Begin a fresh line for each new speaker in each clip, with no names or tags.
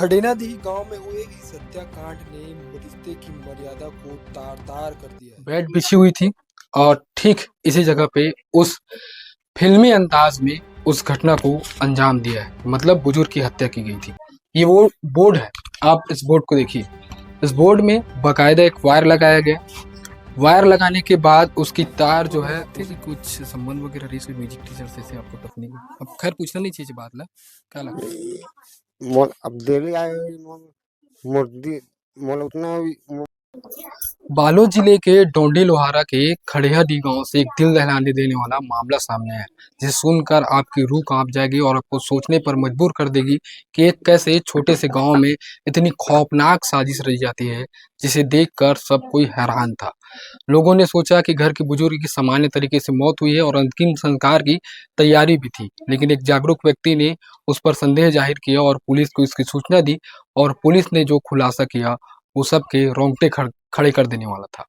खडेनादी गांव में हुए इस हत्याकांड ने रिश्ते की मर्यादा को तार तार कर दिया है। बेड बिछी हुई थी और ठीक इसी जगह पे उस फिल्मी अंदाज में उस घटना को अंजाम दिया है। मतलब बुजुर्ग की हत्या की गई थी। ये वो बोर्ड है, आप इस बोर्ड को देखिए। इस बोर्ड में बाकायदा एक वायर लगाया गया। वायर लगाने के बाद उसकी तार जो है कुछ संबंध वगैरह रही इसके म्यूजिक टीचर से आपको तकनीक अब खैर पूछना नहीं चाहिए बात ला क्या लगता है?
मोल अब डेली आए मुर्दी मोल उतना
बालोद जिले के डोंडी लोहारा के खड़ियादी गांव से एक दिल दहलाने देने वाला मामला सामने आया, जिसे सुनकर आपकी रूह कांप जाएगी और आपको सोचने पर मजबूर कर देगी कि एक कैसे छोटे से गांव में इतनी खौफनाक साजिश रची जाती है, जिसे देखकर सब कोई हैरान था। लोगों ने सोचा कि घर के बुजुर्ग की सामान्य तरीके से मौत हुई है और अंतिम संस्कार की तैयारी भी थी, लेकिन एक जागरूक व्यक्ति ने उस पर संदेह जाहिर किया और पुलिस को इसकी सूचना दी। और पुलिस ने जो खुलासा किया वो सबके रोंगटे खड़े कर देने वाला था।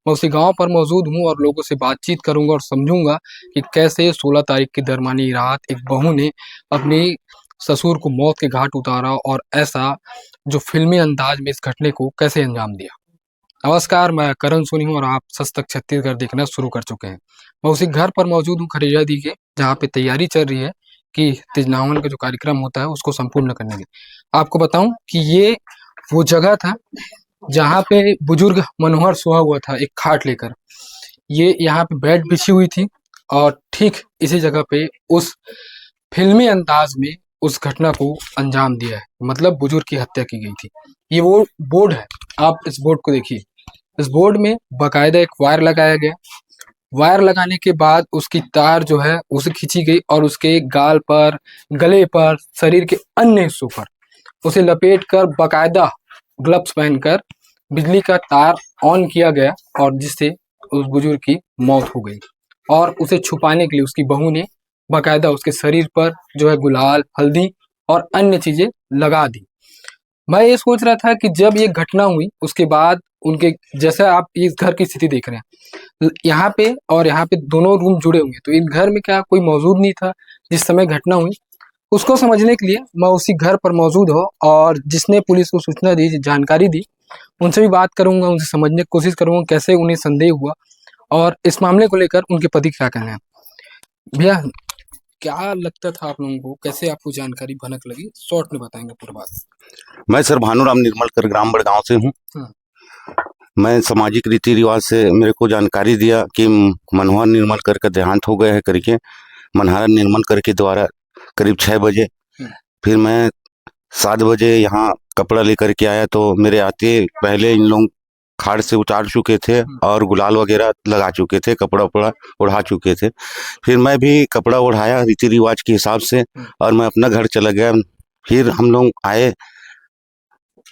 मैं उसी गांव पर मौजूद हूं और लोगों से बातचीत करूंगा और समझूंगा कि कैसे 16 तारीख की दरमियानी रात एक बहू ने अपने ससुर को मौत के घाट उतारा और ऐसा जो फिल्मी अंदाज में इस घटने को कैसे अंजाम दिया। नमस्कार, मैं करण सोनी हूं और आप सच तक छत्तीसगढ़ देखना शुरू कर चुके हैं। मैं उसी घर पर मौजूद हूँ खरियादी के, जहाँ पे तैयारी चल रही है कि तिजनावन का जो कार्यक्रम होता है उसको संपूर्ण करने की। आपको बताऊं कि ये वो जगह था जहाँ पे बुजुर्ग मनोहर सोया हुआ था एक खाट लेकर। ये यहाँ पे बेड बिछी हुई थी और ठीक इसी जगह पे उस फिल्मी अंदाज में उस घटना को अंजाम दिया है। मतलब बुजुर्ग की हत्या की गई थी। ये वो बोर्ड है, आप इस बोर्ड को देखिए। इस बोर्ड में बाकायदा एक वायर लगाया गया। वायर लगाने के बाद उसकी तार जो है उसे खींची गई और उसके गाल पर, गले पर, शरीर के अन्य हिस्सों पर उसे लपेट कर बाकायदा ग्लव्स पहनकर बिजली का तार ऑन किया गया और जिससे उस बुजुर्ग की मौत हो गई। और उसे छुपाने के लिए उसकी बहू ने बाकायदा उसके शरीर पर जो है गुलाल, हल्दी और अन्य चीजें लगा दी। मैं ये सोच रहा था कि जब ये घटना हुई उसके बाद उनके, जैसे आप इस घर की स्थिति देख रहे हैं, यहाँ पे और यहाँ पे दोनों रूम जुड़े हुए, तो इन घर में क्या कोई मौजूद नहीं था जिस समय घटना हुई? उसको समझने के लिए मैं उसी घर पर मौजूद हूँ और जिसने पुलिस को सूचना दी, जानकारी दी, उनसे भी बात करूंगा, उनसे समझने की कोशिश करूंगा कैसे उन्हें संदेह हुआ और इस मामले को लेकर उनके पति क्या कहना है। भैया, क्या लगता था आप लोगों को, कैसे आपको जानकारी भनक लगी, शॉर्ट में बताएंगे पूरी बात।
मैं सर भानुराम निर्मलकर ग्राम बड़गांव से हूँ। मैं सामाजिक रीति रिवाज से मेरे को जानकारी दिया कि मनोहर निर्मलकर का देहांत हो गया है करके, मनोहर निर्मलकर के द्वारा करीब 6 बजे। फिर मैं 7 बजे यहाँ कपड़ा लेकर के आया तो मेरे आते पहले इन लोग खाट से उतार चुके थे और गुलाल वगैरह लगा चुके थे, कपड़ा उपड़ा उड़ा चुके थे। फिर मैं भी कपड़ा उड़ाया रीति रिवाज के हिसाब से और मैं अपना घर चला गया। फिर हम लोग आए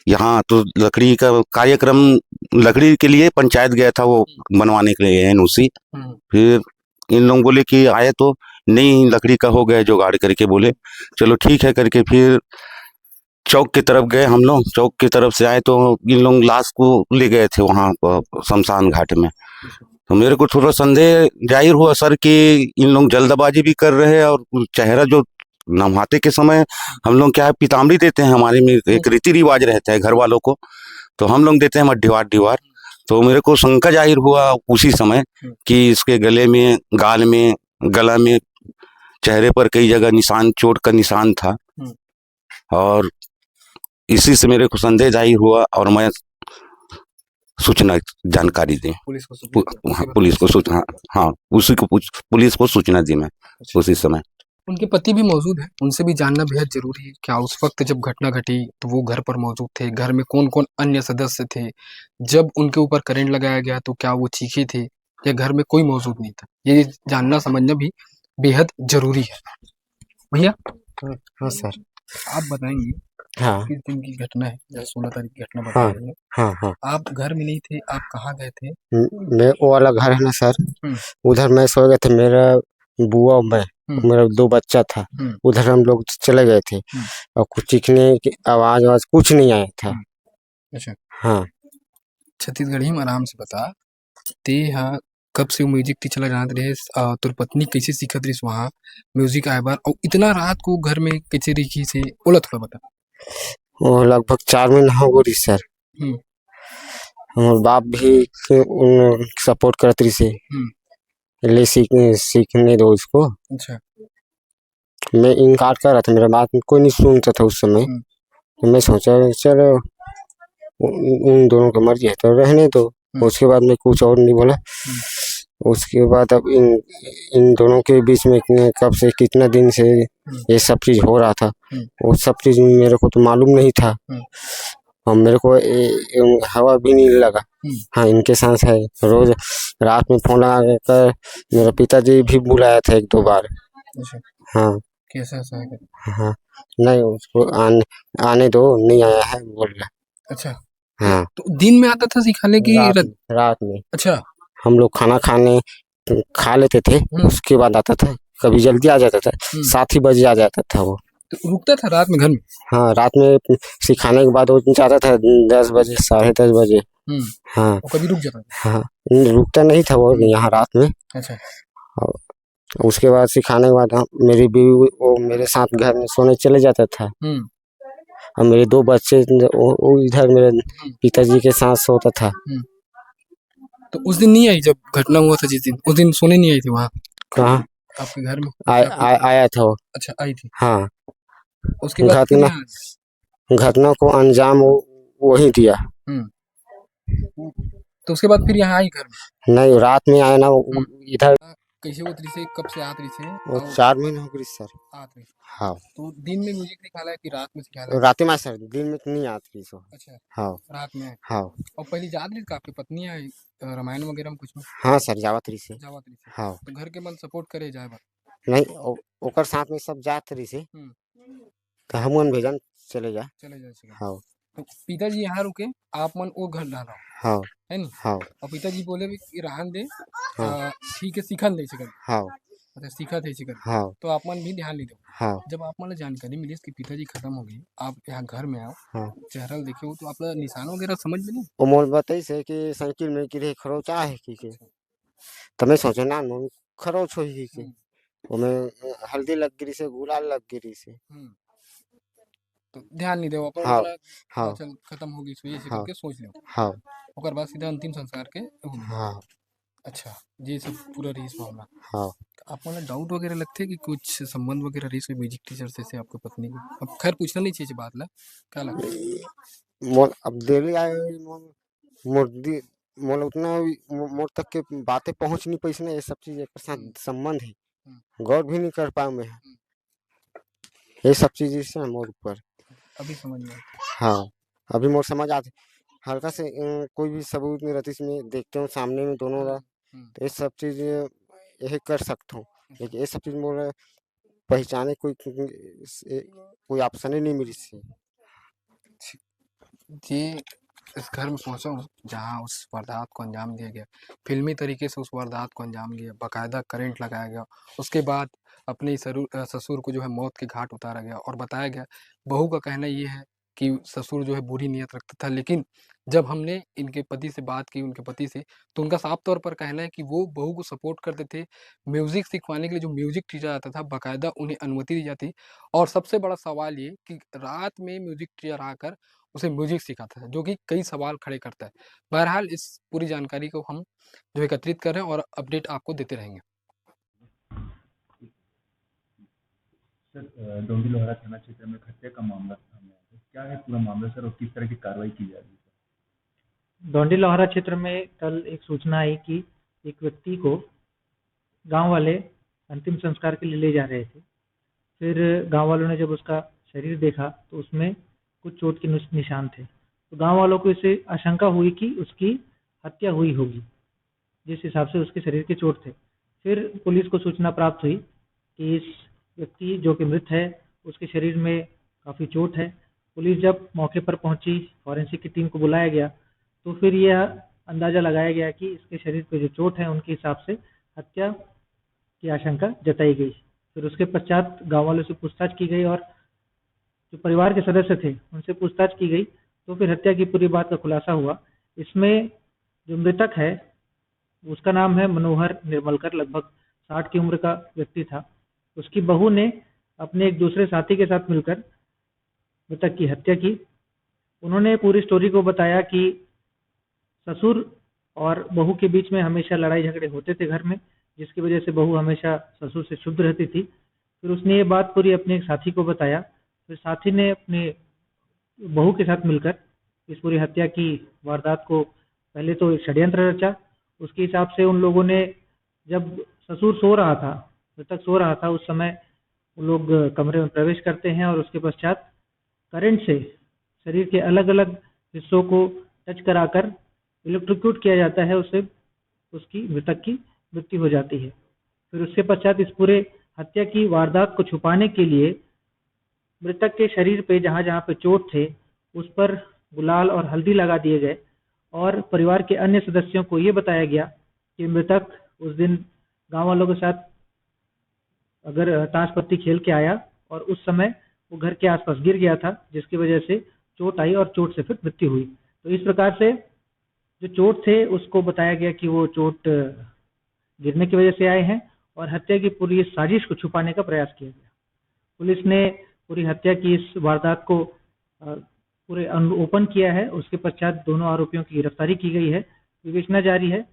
यहाँ तो लकड़ी का कार्यक्रम, लकड़ी के लिए पंचायत गया था वो बनवाने के लिए एनओसी। फिर इन लोग बोले कि आए तो नहीं, लकड़ी का हो गया जुगाड़ करके, बोले चलो ठीक है करके। फिर चौक की तरफ गए हम लोग, चौक की तरफ से आए तो इन लोग लाश को ले गए थे वहाँ शमशान घाट में। तो मेरे को थोड़ा संदेह जाहिर हुआ सर कि इन लोग जल्दबाजी भी कर रहे हैं और चेहरा जो नमहाते के समय हम लोग क्या है पीताम्बरी देते हैं, हमारे में एक रीति रिवाज रहता है घर वालों को, तो हम लोग देते हैं मड्डीवार। तो मेरे को शंका जाहिर हुआ उसी समय कि इसके गले में, गाल में, गला में, चेहरे पर कई जगह निशान, चोट का निशान था। और इसी से मेरे को संदेह जाहिर हुआ और मैं सूचना जानकारी दी पुलिस को सूचना, हाँ उसी को पुलिस को सूचना दी मैं उसी समय।
उनके पति भी मौजूद है, उनसे भी जानना बेहद जरूरी है। क्या उस वक्त जब घटना घटी तो वो घर पर मौजूद थे? घर में कौन कौन अन्य सदस्य थे? जब उनके ऊपर करंट लगाया गया तो क्या वो चीखे थे या घर में कोई मौजूद नहीं था? ये जानना समझना भी बेहद जरूरी है। भैया,
हाँ सर,
आप बताएंगे
हाँ
किस दिन की घटना है? 16 तारीख की घटना बता रहे हैं।
हाँ हाँ
आप घर में नहीं थे, आप कहाँ गए थे?
मैं वो वाला घर है ना सर, उधर मैं सो गया था। मेरा बुआ और मैं, मेरा 2 बच्चा था, उधर हम लोग चले गए थे और कुछ चीखने की आवाज कुछ नहीं आया था।
अच्छा,
हाँ
छत्तीसगढ़ी में आराम से बता ते हाँ, कब से म्यूजिक ती चला जानत रहे? तोर पत्नी कैसे सीखत रही वहाँ म्यूजिक आए बार और इतना रात को घर में कैसे रही से? ओला थोड़ा बता।
वो लगभग 4 महीना हो गई सर।
हम्म
हमारे बाप भी सपोर्ट करते रही से ले सीखने दो इसको।
अच्छा
मैं इनकार कर रहा था, मेरा बात कोई नहीं सुनता था उस समय। तो मैं सोचा चलो उन दोनों की मर्जी है तो रहने दो। उसके बाद मैं कुछ और नहीं बोला। उसके बाद अब इन दोनों के बीच में कब से कितना दिन से ये सब चीज हो रहा था, वो सब चीज मेरे को तो मालूम नहीं था। और मेरे को हवा भी नहीं लगा। हाँ, इनके साथ है। रोज रात में फोन लगा कर मेरा पिताजी भी बुलाया था 1-2 बार।
अच्छा
हाँ
कैसा सा है?
हाँ, नहीं उसको आने दो, नहीं आया है बोल रहा।
अच्छा
हाँ,
तो दिन में आता था सिखाने की
रात में
अच्छा
हम लोग खाना खा लेते थे, उसके बाद आता था। कभी जल्दी आ जाता था, 7 ही बजे आ जाता था वो।
तो रुकता था रात में घर में?
हाँ, रात में सिखाने के बाद वो जाता था 10 बजे, 10:30 बजे। हाँ
और कभी रुक जाता था?
हाँ, रुकता नहीं था वो यहाँ रात में।
अच्छा
और उसके बाद सिखाने के बाद मेरी बीवी वो मेरे साथ घर में सोने चले जाता था। और मेरे 2 बच्चे वो इधर मेरे पिताजी के साथ सोता था।
तो उस दिन नहीं आई जब घटना हुआ था? जिस दिन उस दिन सोने नहीं आई थी वहाँ
कहाँ
आपके घर में?
आया था वो।
अच्छा आई थी।
हाँ,
उसके बाद फिर
घटना
यहाँ
घटना को अंजाम वही दिया।
तो उसके बाद फिर यहाँ आई घर में?
नहीं, रात में आया ना इधर।
कैसे वो रही से? कब से आत रही से?
वो 4 महीने हो गई सर।
आत रही।
हाँ,
तो दिन में म्यूजिक सिखाला है कि रात में सिखाला है?
रात में सर, दिन में नहीं आती सो।
अच्छा
हाँ
रात में है।
हाँ
और पहले याद रही आपकी पत्नी आई रामायण वगैरह में कुछ में
हाँ सर, जावत रही से।
जावत रही से?
हाँ,
तो घर के मन सपोर्ट करे जाए बा?
नहीं ओकर साथ में सब जात रही से। तो हम भेजन चले जा।
चले जाए सिखा।
हाँ
तो पिताजी यहाँ रुके, आप मन वो घर डाला
हाँ
है नी?
हाँ
और पिताजी बोले भी कि रहन दे,
हाँ
ठीक है सीखन दे सिकन।
हाँ
अच्छा सीखा थे सिकन।
हाँ
तो आप मन भी ध्यान नहीं दो।
हाँ
जब आप मन जानकारी मिली कि पिताजी खत्म हो गई, आप यहाँ घर में आओ,
हाँ।
चेहरा देखे हो तो आप निशान वगैरह समझ में नहीं?
वो मोल बताई से कि साइकिल में गिरे खरोचा है कि तो मैं सोचा ना खरोच हो ही कि वो में हल्दी लग गिरी से, गुलाल लग गिरी से।
तो ध्यान नहीं दो अपन
हाँ हाँ
चल खत्म हो गई सो ये
हाँ
करके सोच लो।
हाँ
ओकर बाद सीधा अंतिम संस्कार के हो गई।
हाँ
अच्छा ये सब पूरा रही मामला।
हाँ।
आपको ना डाउट वगैरह लगते है कि कुछ संबंध वगैरह रही कोई म्यूजिक टीचर से आपकी पत्नी की? अब खैर पूछना नहीं चाहिए बात ला, क्या लगता है?
मोल अब दिल्ली आए मोदी मोल उतना मोर तक के बातें पहुंच नहीं पाई ना। ये सब चीज एक साथ संबंध है, गौर भी नहीं कर पाऊँ मैं। ये सब चीज से मोर ऊपर
अभी समझ में
हाँ, अभी मोर समझ आते हल्का से। कोई भी सबूत नहीं रहती इसमें, देखते हो सामने में दोनों का। तो ये सब चीज यही कर सकता हूँ, लेकिन ये सब चीज मोर पहचाने कोई ऑप्शन ही नहीं मिली इससे।
जी इस घर में पहुंचा हूँ जहाँ उस वारदात को अंजाम दिया गया, फिल्मी तरीके से उस वारदात को अंजाम दिया, बाकायदा करंट लगाया गया। उसके बाद अपने ससुर को जो है मौत के घाट उतारा गया और बताया गया। बहू का कहना ये है कि ससुर जो है बुरी नीयत रखता था, लेकिन जब हमने इनके पति से बात की, उनके पति से, तो उनका साफ तौर पर कहना है कि वो बहू को सपोर्ट करते थे। म्यूजिक सिखवाने के लिए जो म्यूजिक टीचर आता था बाकायदा उन्हें अनुमति दी जाती। और सबसे बड़ा सवाल ये कि रात में म्यूजिक टीचर आकर उसे म्यूजिक सिखाता था, जो कि कई सवाल खड़े करता है। बहरहाल इस पूरी जानकारी को हम जो एकत्रित कर रहे हैं और अपडेट आपको देते रहेंगे।
सर डोंडी लोहारा थाना क्षेत्र में हत्या का मामला सामने आया है, क्या है पूरा मामला सर और किस तरह की कार्रवाई की जा रही है सर?
डोंडी लोहारा क्षेत्र में कल एक सूचना आई कि एक व्यक्ति को गांव वाले अंतिम संस्कार के लिए ले जा रहे थे। फिर गांव वालों ने जब उसका शरीर देखा तो उसमें कुछ चोट के निशान थे। तो गांव वालों को इससे आशंका हुई कि उसकी हत्या हुई होगी, जिस हिसाब से उसके शरीर के चोट थे। फिर पुलिस को सूचना प्राप्त हुई कि इस व्यक्ति जो कि मृत है उसके शरीर में काफ़ी चोट है। पुलिस जब मौके पर पहुंची, फॉरेंसिक की टीम को बुलाया गया, तो फिर यह अंदाज़ा लगाया गया कि इसके शरीर पे जो चोट है उनके हिसाब से हत्या की आशंका जताई गई। फिर उसके पश्चात गाँव वालों से पूछताछ की गई और जो परिवार के सदस्य थे उनसे पूछताछ की गई, तो फिर हत्या की पूरी बात का खुलासा हुआ। इसमें जो मृतक है उसका नाम है मनोहर निर्मलकर, लगभग 60 की उम्र का व्यक्ति था। उसकी बहू ने अपने एक दूसरे साथी के साथ मिलकर मृतक की हत्या की। उन्होंने पूरी स्टोरी को बताया कि ससुर और बहू के बीच में हमेशा लड़ाई झगड़े होते थे घर में, जिसकी वजह से बहू हमेशा ससुर से क्षुब्ध रहती थी। फिर उसने ये बात पूरी अपने एक साथी को बताया। फिर साथी ने अपने बहू के साथ मिलकर इस पूरी हत्या की वारदात को पहले तो एक षड्यंत्र रचा। उसके हिसाब से उन लोगों ने, जब ससुर सो रहा था, मृतक सो रहा था, उस समय वो लोग कमरे में प्रवेश करते हैं और उसके पश्चात करंट से शरीर के अलग अलग हिस्सों को टच कराकर इलेक्ट्रोक्यूट किया जाता है, उससे उसकी मृतक की मृत्यु हो जाती है। फिर उसके पश्चात इस पूरे हत्या की वारदात को छुपाने के लिए मृतक के शरीर पे जहां जहां पे चोट थे उस पर गुलाल और हल्दी लगा दिए गए और परिवार के अन्य सदस्यों को ये बताया गया कि मृतक उस दिन गांव वालों के साथ अगर ताश पत्ती खेल के आया और उस समय वो घर के आसपास गिर गया था, जिसकी वजह से चोट आई और चोट से फिर मृत्यु हुई। तो इस प्रकार से जो चोट थे उसको बताया गया कि वो चोट गिरने की वजह से आए हैं और हत्या की पूरी साजिश को छुपाने का प्रयास किया गया। पुलिस ने पूरी हत्या की इस वारदात को पूरे ओपन किया है। उसके पश्चात दोनों आरोपियों की गिरफ्तारी की गई है। विवेचना जारी है।